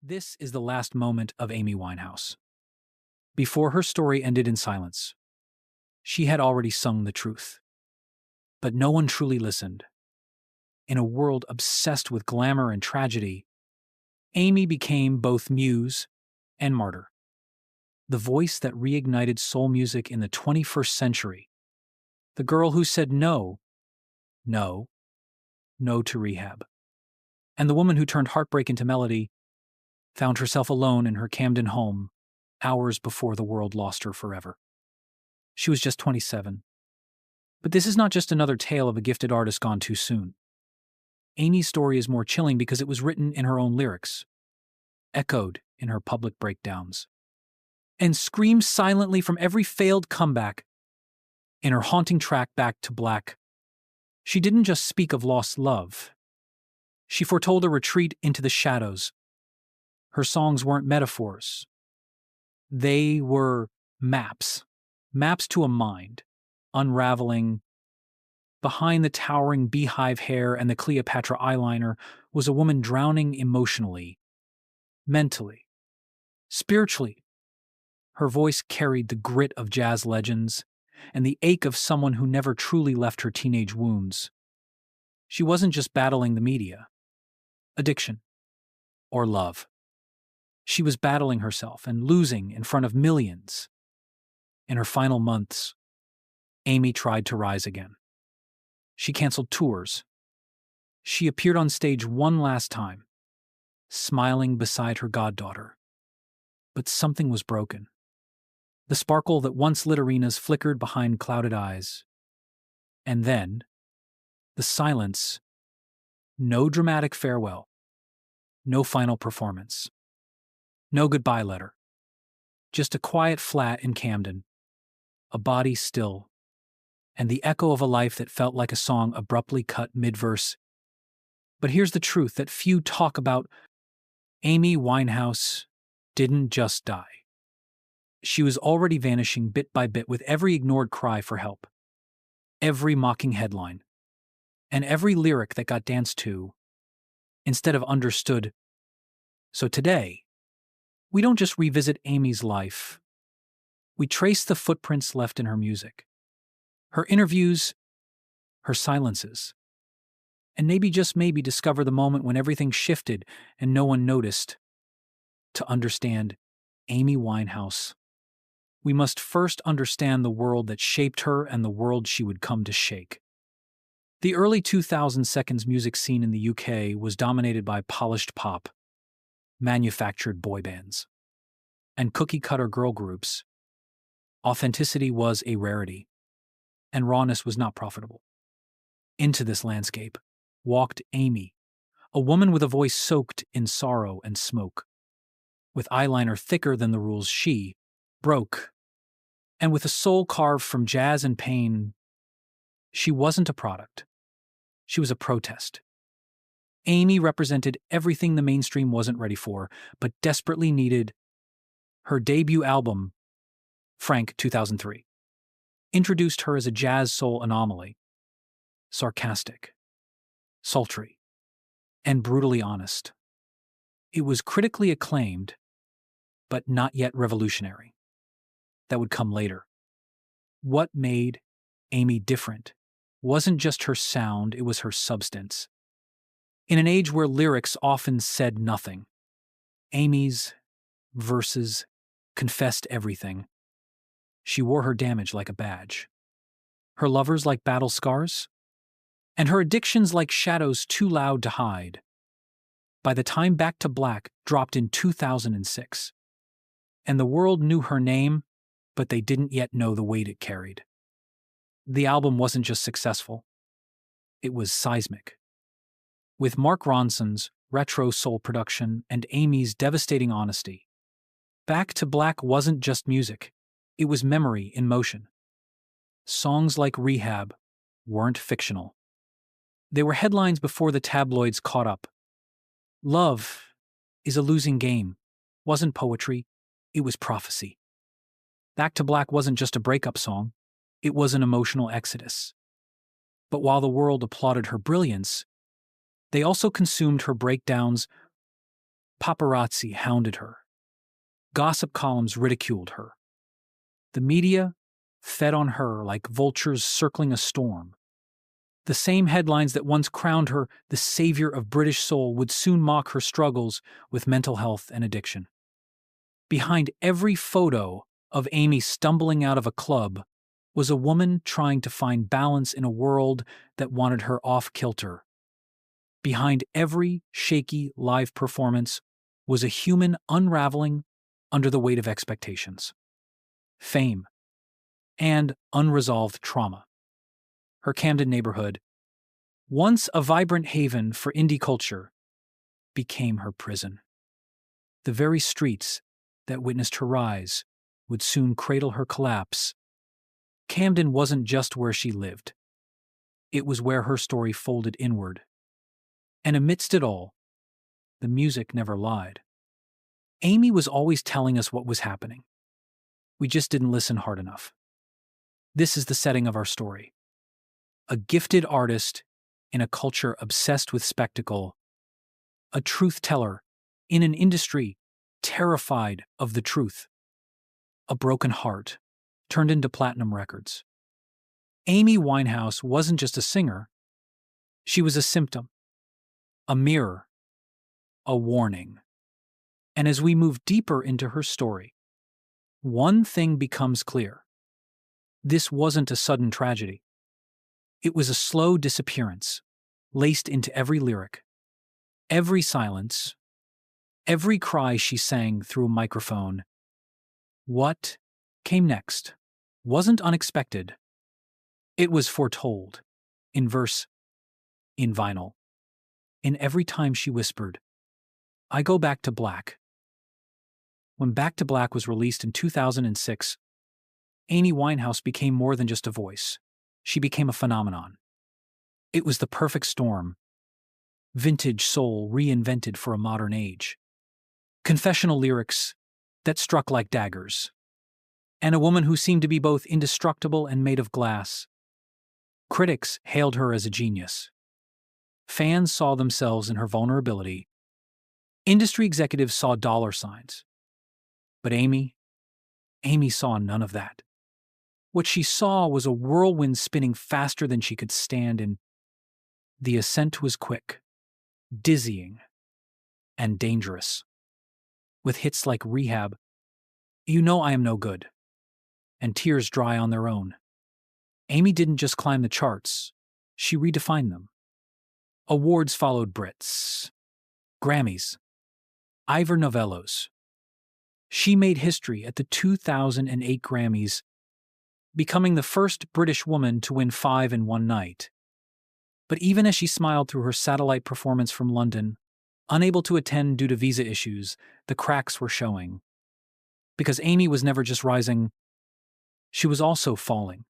This is the last moment of Amy Winehouse. Before her story ended in silence, she had already sung the truth. But no one truly listened. In a world obsessed with glamour and tragedy, Amy became both muse and martyr. The voice that reignited soul music in the 21st century. The girl who said no, no, no to rehab. And the woman who turned heartbreak into melody found herself alone in her Camden home hours before the world lost her forever. She was just 27. But this is not just another tale of a gifted artist gone too soon. Amy's story is more chilling because it was written in her own lyrics, echoed in her public breakdowns, and screamed silently from every failed comeback. In her haunting track Back to Black, she didn't just speak of lost love. She foretold a retreat into the shadows. Her songs weren't metaphors. They were maps to a mind, unraveling. Behind the towering beehive hair and the Cleopatra eyeliner was a woman drowning emotionally, mentally, spiritually. Her voice carried the grit of jazz legends and the ache of someone who never truly left her teenage wounds. She wasn't just battling the media, addiction, or love. She was battling herself and losing in front of millions. In her final months, Amy tried to rise again. She canceled tours. She appeared on stage one last time, smiling beside her goddaughter. But something was broken. The sparkle that once lit arenas flickered behind clouded eyes. And then, the silence. No dramatic farewell. No final performance. No goodbye letter. Just a quiet flat in Camden. A body still. And the echo of a life that felt like a song abruptly cut mid-verse. But here's the truth that few talk about. Amy Winehouse didn't just die. She was already vanishing bit by bit with every ignored cry for help, every mocking headline, and every lyric that got danced to instead of understood. So today, we don't just revisit Amy's life. We trace the footprints left in her music, her interviews, her silences, and maybe just maybe discover the moment when everything shifted and no one noticed. To understand Amy Winehouse, we must first understand the world that shaped her and the world she would come to shake. The early 2000s music scene in the UK was dominated by polished pop, manufactured boy bands, and cookie-cutter girl groups. Authenticity was a rarity, and rawness was not profitable. Into this landscape walked Amy, a woman with a voice soaked in sorrow and smoke, with eyeliner thicker than the rules she broke, and with a soul carved from jazz and pain. She wasn't a product. She was a protest. Amy represented everything the mainstream wasn't ready for, but desperately needed. Her debut album, Frank 2003, introduced her as a jazz soul anomaly, sarcastic, sultry, and brutally honest. It was critically acclaimed, but not yet revolutionary. That would come later. What made Amy different wasn't just her sound, it was her substance. In an age where lyrics often said nothing, Amy's verses confessed everything. She wore her damage like a badge, her lovers like battle scars, and her addictions like shadows too loud to hide. By the time Back to Black dropped in 2006, and the world knew her name, but they didn't yet know the weight it carried. The album wasn't just successful, it was seismic. With Mark Ronson's retro soul production and Amy's devastating honesty, Back to Black wasn't just music, it was memory in motion. Songs like Rehab weren't fictional. They were headlines before the tabloids caught up. Love is a losing game wasn't poetry, it was prophecy. Back to Black wasn't just a breakup song, it was an emotional exodus. But while the world applauded her brilliance, they also consumed her breakdowns Paparazzi hounded her. Gossip columns ridiculed her. The media fed on her like vultures circling a storm. The same headlines that once crowned her the savior of British soul would soon mock her struggles with mental health and addiction. Behind every photo of Amy stumbling out of a club was a woman trying to find balance in a world that wanted her off-kilter. Behind every shaky live performance was a human unraveling under the weight of expectations, fame, and unresolved trauma. Her Camden neighborhood, once a vibrant haven for indie culture, became her prison. The very streets that witnessed her rise would soon cradle her collapse. Camden wasn't just where she lived. It was where her story folded inward. And amidst it all, the music never lied. Amy was always telling us what was happening. We just didn't listen hard enough. This is the setting of our story. A gifted artist in a culture obsessed with spectacle, a truth teller in an industry terrified of the truth, a broken heart turned into platinum records. Amy Winehouse wasn't just a singer, she was a symptom, a mirror, a warning. And as we move deeper into her story, one thing becomes clear. This wasn't a sudden tragedy. It was a slow disappearance, laced into every lyric, every silence, every cry she sang through a microphone. What came next wasn't unexpected. It was foretold, in verse, in vinyl. In every time she whispered, "I go back to black." When Back to Black was released in 2006, Amy Winehouse became more than just a voice. She became a phenomenon. It was the perfect storm. Vintage soul reinvented for a modern age. Confessional lyrics that struck like daggers. And a woman who seemed to be both indestructible and made of glass. Critics hailed her as a genius. Fans saw themselves in her vulnerability. Industry executives saw dollar signs. But Amy saw none of that. What she saw was a whirlwind spinning faster than she could stand, and the ascent was quick, dizzying, and dangerous. With hits like Rehab, You Know I Am No Good, and Tears Dry on Their Own, Amy didn't just climb the charts, she redefined them. Awards followed Brits, Grammys, Ivor Novellos. She made history at the 2008 Grammys, becoming the first British woman to win 5 in one night. But even as she smiled through her satellite performance from London, unable to attend due to visa issues, the cracks were showing. Because Amy was never just rising, she was also falling.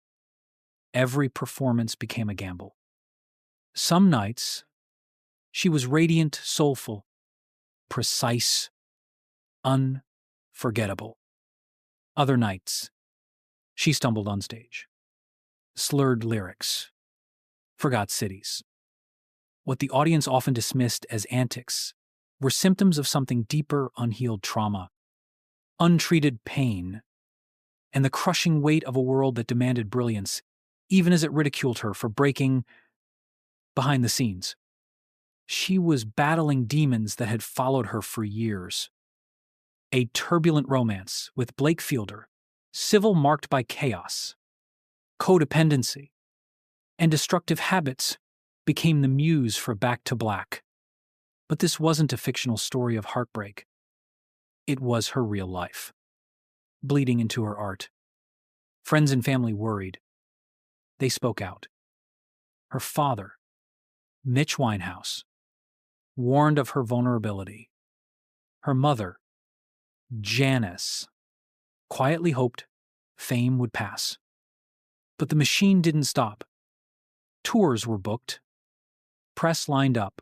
Every performance became a gamble. Some nights, she was radiant, soulful, precise, unforgettable. Other nights, she stumbled on stage, slurred lyrics, forgot cities. What the audience often dismissed as antics were symptoms of something deeper, unhealed trauma, untreated pain, and the crushing weight of a world that demanded brilliance, even as it ridiculed her for breaking behind the scenes. She was battling demons that had followed her for years. A turbulent romance with Blake Fielder, civil marked by chaos, codependency, and destructive habits became the muse for Back to Black. But this wasn't a fictional story of heartbreak. It was her real life, bleeding into her art. Friends and family worried. They spoke out. Her father, Mitch Winehouse, warned of her vulnerability. Her mother, Janice, quietly hoped fame would pass. But the machine didn't stop. Tours were booked. Press lined up.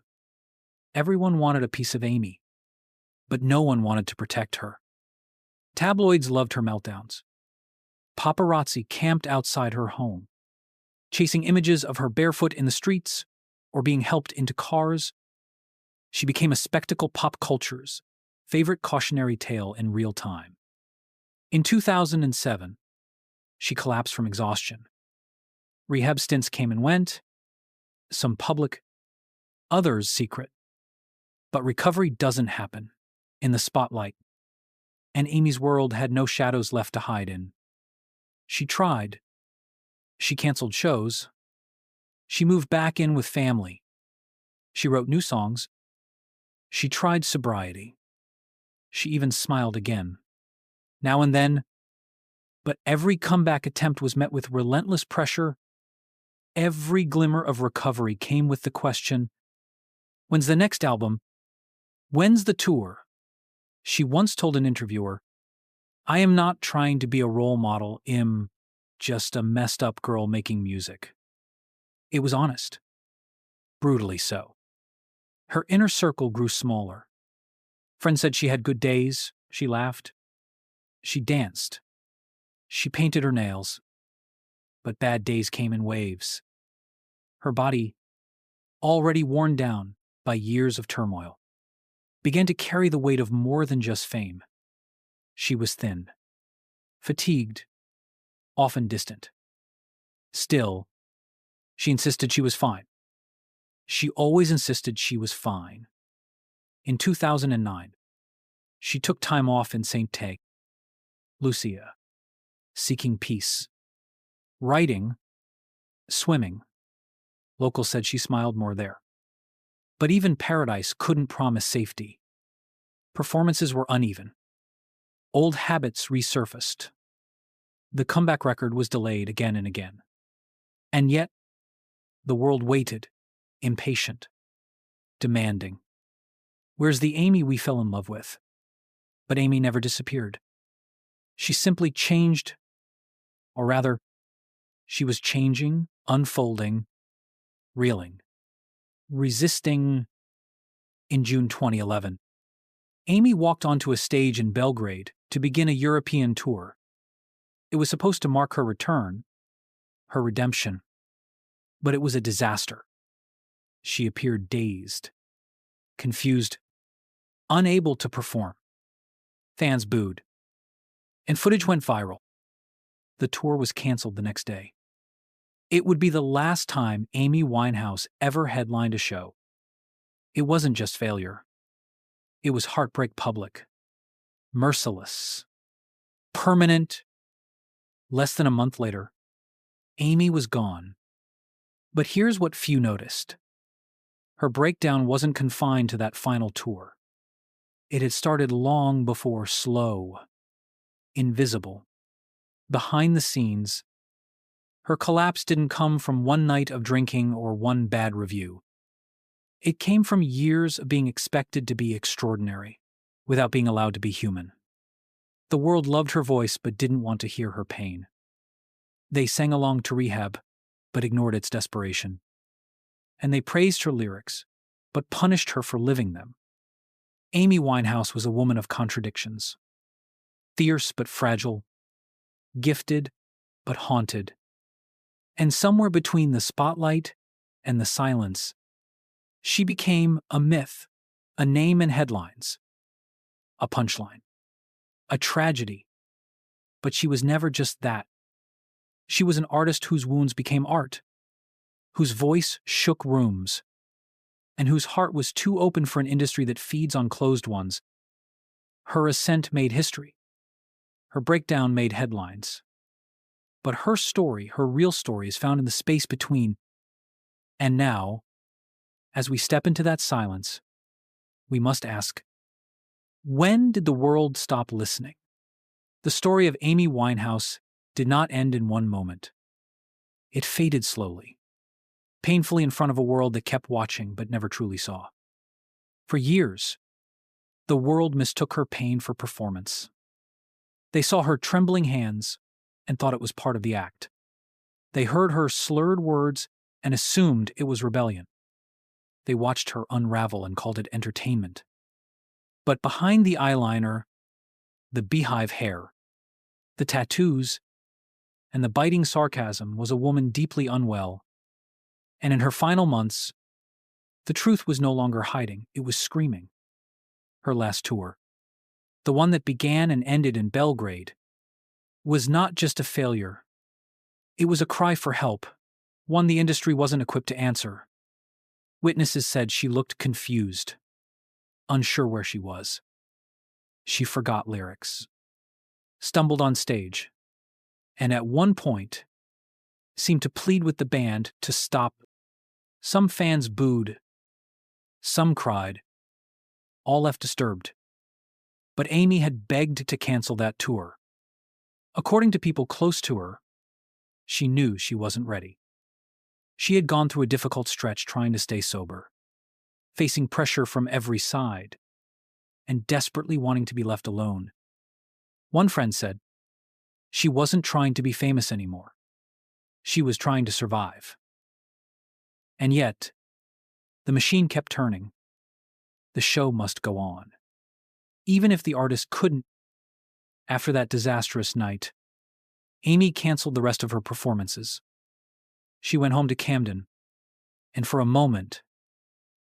Everyone wanted a piece of Amy, but no one wanted to protect her. Tabloids loved her meltdowns. Paparazzi camped outside her home, chasing images of her barefoot in the streets or being helped into cars. She became a spectacle pop culture's favorite cautionary tale in real time. In 2007, she collapsed from exhaustion. Rehab stints came and went, some public, others secret. But recovery doesn't happen in the spotlight, and Amy's world had no shadows left to hide in. She tried. She canceled shows. She moved back in with family. She wrote new songs. She tried sobriety. She even smiled again, now and then. But every comeback attempt was met with relentless pressure. Every glimmer of recovery came with the question, when's the next album? When's the tour? She once told an interviewer, I am not trying to be a role model, I'm just a messed up girl making music. It was honest. Brutally so. Her inner circle grew smaller. Friends said she had good days. She laughed. She danced. She painted her nails. But bad days came in waves. Her body, already worn down by years of turmoil, began to carry the weight of more than just fame. She was thin, fatigued, often distant. Still, she insisted she was fine. She always insisted she was fine. In 2009, she took time off in St. Tay, Lucia, seeking peace. Writing, swimming. Locals said she smiled more there. But even paradise couldn't promise safety. Performances were uneven. Old habits resurfaced. The comeback record was delayed again and again. And yet, the world waited, impatient, demanding. Where's the Amy we fell in love with? But Amy never disappeared. She simply changed, or rather, she was changing, unfolding, reeling, resisting. In June 2011, Amy walked onto a stage in Belgrade to begin a European tour. It was supposed to mark her return, her redemption, but it was a disaster. She appeared dazed, confused, unable to perform. Fans booed, and footage went viral. The tour was canceled the next day. It would be the last time Amy Winehouse ever headlined a show. It wasn't just failure. It was heartbreak public, merciless, permanent. Less than a month later, Amy was gone. But here's what few noticed. Her breakdown wasn't confined to that final tour. It had started long before, slow, invisible, behind the scenes. Her collapse didn't come from one night of drinking or one bad review. It came from years of being expected to be extraordinary, without being allowed to be human. The world loved her voice but didn't want to hear her pain. They sang along to Rehab, but ignored its desperation. And they praised her lyrics, but punished her for living them. Amy Winehouse was a woman of contradictions. Fierce but fragile, gifted but haunted. And somewhere between the spotlight and the silence, she became a myth, a name in headlines, a punchline, a tragedy. But she was never just that. She was an artist whose wounds became art, whose voice shook rooms, and whose heart was too open for an industry that feeds on closed ones. Her ascent made history. Her breakdown made headlines. But her story, her real story, is found in the space between. And now, as we step into that silence, we must ask, when did the world stop listening? The story of Amy Winehouse did not end in one moment. It faded slowly, painfully in front of a world that kept watching but never truly saw. For years, the world mistook her pain for performance. They saw her trembling hands and thought it was part of the act. They heard her slurred words and assumed it was rebellion. They watched her unravel and called it entertainment. But behind the eyeliner, the beehive hair, the tattoos, and the biting sarcasm was a woman deeply unwell. And in her final months, the truth was no longer hiding, it was screaming. Her last tour, the one that began and ended in Belgrade, was not just a failure. It was a cry for help, one the industry wasn't equipped to answer. Witnesses said she looked confused, unsure where she was. She forgot lyrics, stumbled on stage, and at one point seemed to plead with the band to stop. Some fans booed, some cried, all left disturbed. But Amy had begged to cancel that tour. According to people close to her, she knew she wasn't ready. She had gone through a difficult stretch trying to stay sober, facing pressure from every side, and desperately wanting to be left alone. One friend said, she wasn't trying to be famous anymore. She was trying to survive. And yet, the machine kept turning. The show must go on. Even if the artist couldn't. After that disastrous night, Amy canceled the rest of her performances. She went home to Camden, and for a moment,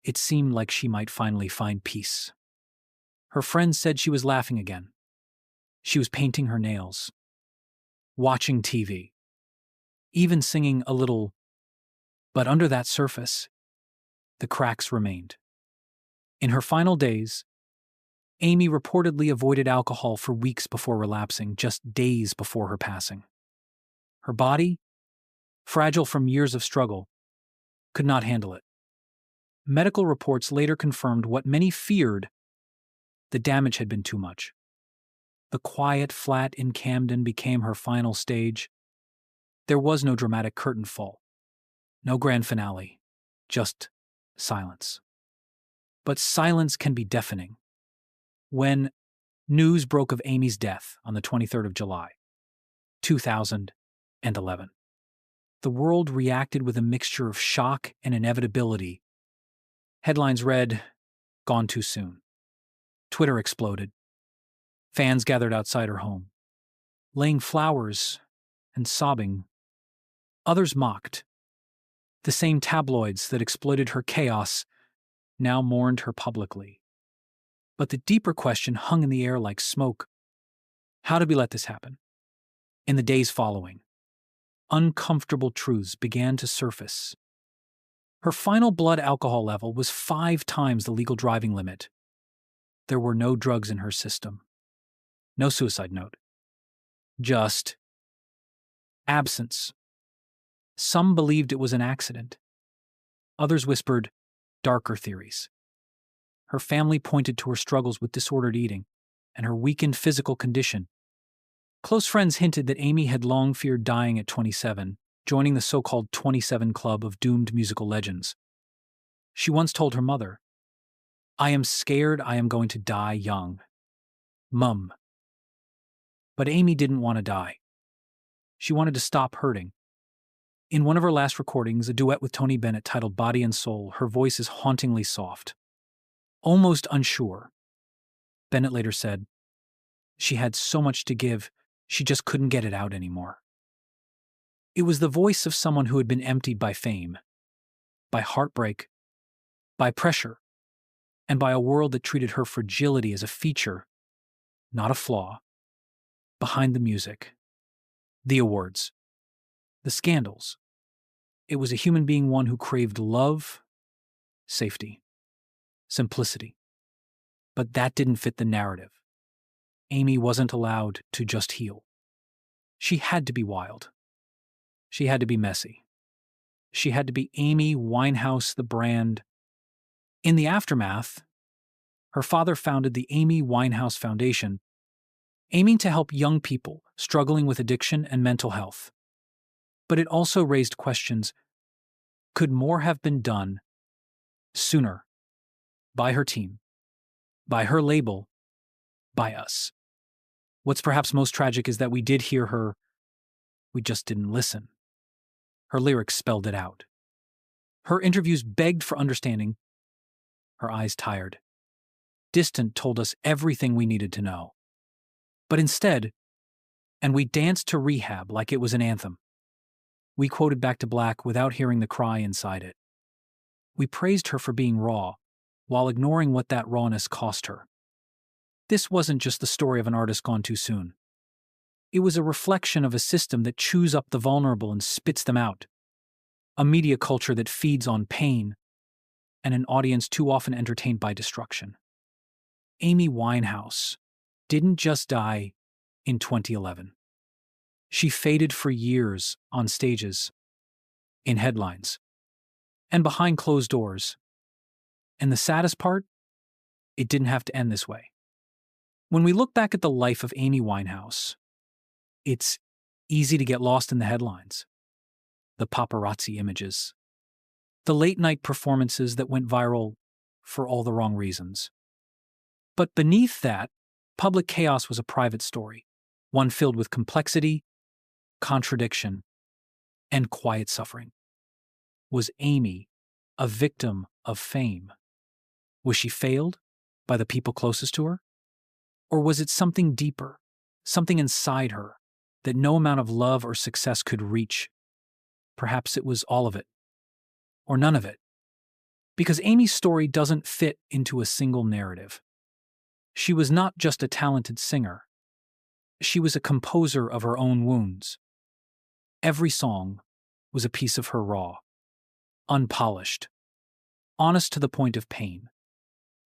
it seemed like she might finally find peace. Her friends said she was laughing again. She was painting her nails, watching TV, even singing a little, but under that surface, the cracks remained. In her final days, Amy reportedly avoided alcohol for weeks before relapsing, just days before her passing. Her body, fragile from years of struggle, could not handle it. Medical reports later confirmed what many feared: the damage had been too much. The quiet flat in Camden became her final stage. There was no dramatic curtain fall, no grand finale, just silence. But silence can be deafening. When news broke of Amy's death on the 23rd of July, 2011, the world reacted with a mixture of shock and inevitability. Headlines read, "Gone too soon." Twitter exploded. Fans gathered outside her home, laying flowers and sobbing. Others mocked. The same tabloids that exploited her chaos now mourned her publicly. But the deeper question hung in the air like smoke. How did we let this happen? In the days following, uncomfortable truths began to surface. Her final blood alcohol level was 5 times the legal driving limit. There were no drugs in her system. No suicide note. Just absence. Some believed it was an accident. Others whispered darker theories. Her family pointed to her struggles with disordered eating and her weakened physical condition. Close friends hinted that Amy had long feared dying at 27, joining the so-called 27 Club of doomed musical legends. She once told her mother, "I am scared I am going to die young. Mum." But Amy didn't want to die. She wanted to stop hurting. In one of her last recordings, a duet with Tony Bennett titled Body and Soul, her voice is hauntingly soft, almost unsure. Bennett later said, she had so much to give, she just couldn't get it out anymore. It was the voice of someone who had been emptied by fame, by heartbreak, by pressure, and by a world that treated her fragility as a feature, not a flaw. Behind the music, the awards, the scandals, it was a human being, one who craved love, safety, simplicity. But that didn't fit the narrative. Amy wasn't allowed to just heal. She had to be wild. She had to be messy. She had to be Amy Winehouse, the brand. In the aftermath, her father founded the Amy Winehouse Foundation, aiming to help young people struggling with addiction and mental health. But it also raised questions. Could more have been done sooner by her team, by her label, by us? What's perhaps most tragic is that we did hear her, we just didn't listen. Her lyrics spelled it out. Her interviews begged for understanding. Her eyes tired. Distant told us everything we needed to know. But instead, and we danced to Rehab like it was an anthem. We quoted Back to Black without hearing the cry inside it. We praised her for being raw, while ignoring what that rawness cost her. This wasn't just the story of an artist gone too soon. It was a reflection of a system that chews up the vulnerable and spits them out, a media culture that feeds on pain, and an audience too often entertained by destruction. Amy Winehouse didn't just die in 2011. She faded for years on stages, in headlines, and behind closed doors. And the saddest part? It didn't have to end this way. When we look back at the life of Amy Winehouse, it's easy to get lost in the headlines, the paparazzi images, the late-night performances that went viral for all the wrong reasons. But beneath that, public chaos was a private story, one filled with complexity, contradiction, and quiet suffering. Was Amy a victim of fame? Was she failed by the people closest to her? Or was it something deeper, something inside her that no amount of love or success could reach? Perhaps it was all of it, or none of it. Because Amy's story doesn't fit into a single narrative. She was not just a talented singer. She was a composer of her own wounds. Every song was a piece of her raw, unpolished, honest to the point of pain.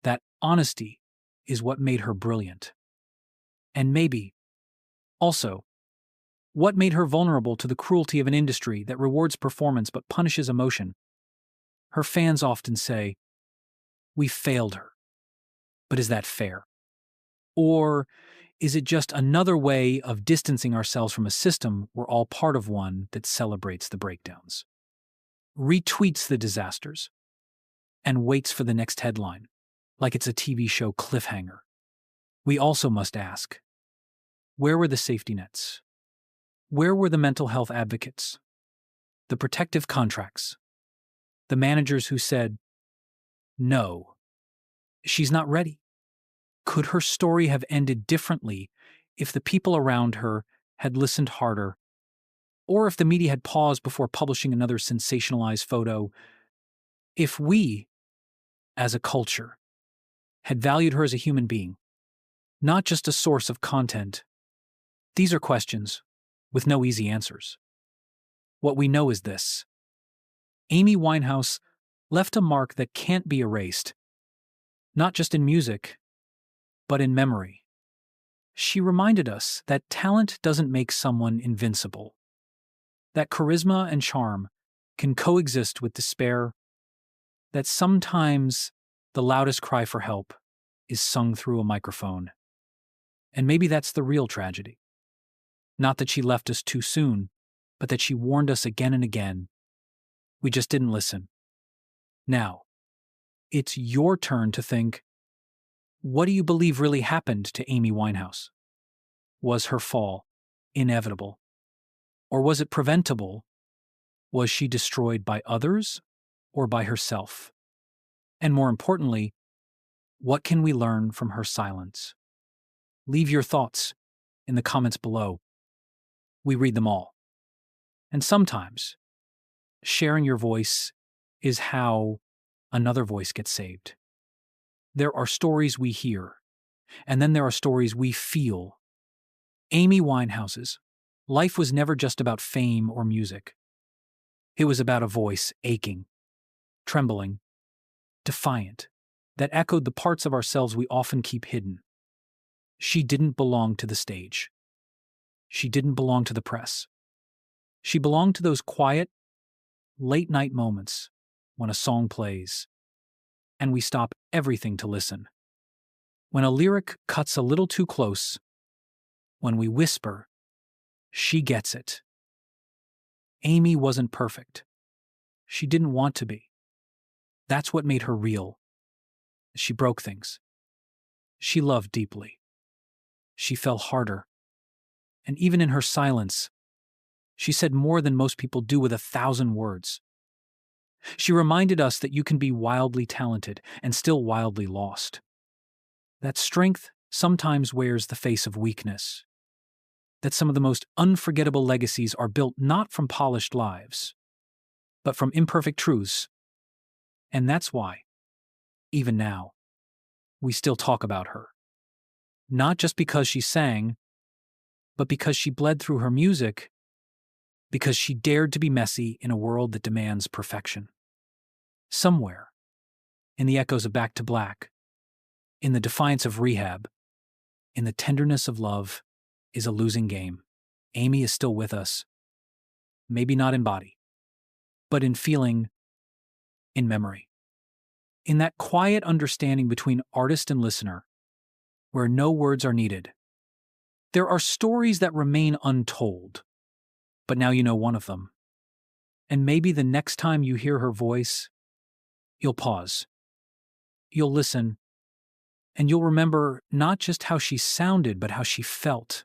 That honesty is what made her brilliant. And maybe, also, what made her vulnerable to the cruelty of an industry that rewards performance but punishes emotion. Her fans often say, "We failed her." But is that fair? Or is it just another way of distancing ourselves from a system we're all part of, one that celebrates the breakdowns, retweets the disasters, and waits for the next headline, like it's a TV show cliffhanger? We also must ask, where were the safety nets? Where were the mental health advocates? The protective contracts? The managers who said, "No, she's not ready"? Could her story have ended differently if the people around her had listened harder, or if the media had paused before publishing another sensationalized photo? If we, as a culture, had valued her as a human being, not just a source of content? These are questions with no easy answers. What we know is this: Amy Winehouse left a mark that can't be erased, not just in music, but in memory. She reminded us that talent doesn't make someone invincible, that charisma and charm can coexist with despair, that sometimes the loudest cry for help is sung through a microphone. And maybe that's the real tragedy. Not that she left us too soon, but that she warned us again and again. We just didn't listen. Now, it's your turn to think, what do you believe really happened to Amy Winehouse? Was her fall inevitable? Or was it preventable? Was she destroyed by others or by herself? And more importantly, what can we learn from her silence? Leave your thoughts in the comments below. We read them all. And sometimes, sharing your voice is how another voice gets saved. There are stories we hear, and then there are stories we feel. Amy Winehouse's life was never just about fame or music. It was about a voice aching, trembling, defiant, that echoed the parts of ourselves we often keep hidden. She didn't belong to the stage. She didn't belong to the press. She belonged to those quiet, late-night moments when a song plays and we stop everything to listen. When a lyric cuts a little too close, when we whisper, "She gets it." Amy wasn't perfect. She didn't want to be. That's what made her real. She broke things. She loved deeply. She fell harder. And even in her silence, she said more than most people do with 1,000 words. She reminded us that you can be wildly talented and still wildly lost. That strength sometimes wears the face of weakness. That some of the most unforgettable legacies are built not from polished lives, but from imperfect truths. And that's why, even now, we still talk about her. not just because she sang, but because she bled through her music, because she dared to be messy in a world that demands perfection. Somewhere, in the echoes of Back to Black, in the defiance of rehab, in the tenderness of love, is a losing game. Amy is still with us, maybe not in body, but in feeling, in memory. In that quiet understanding between artist and listener, where no words are needed. There are stories that remain untold, but now you know one of them. And maybe the next time you hear her voice, you'll pause, you'll listen, and you'll remember not just how she sounded, but how she felt.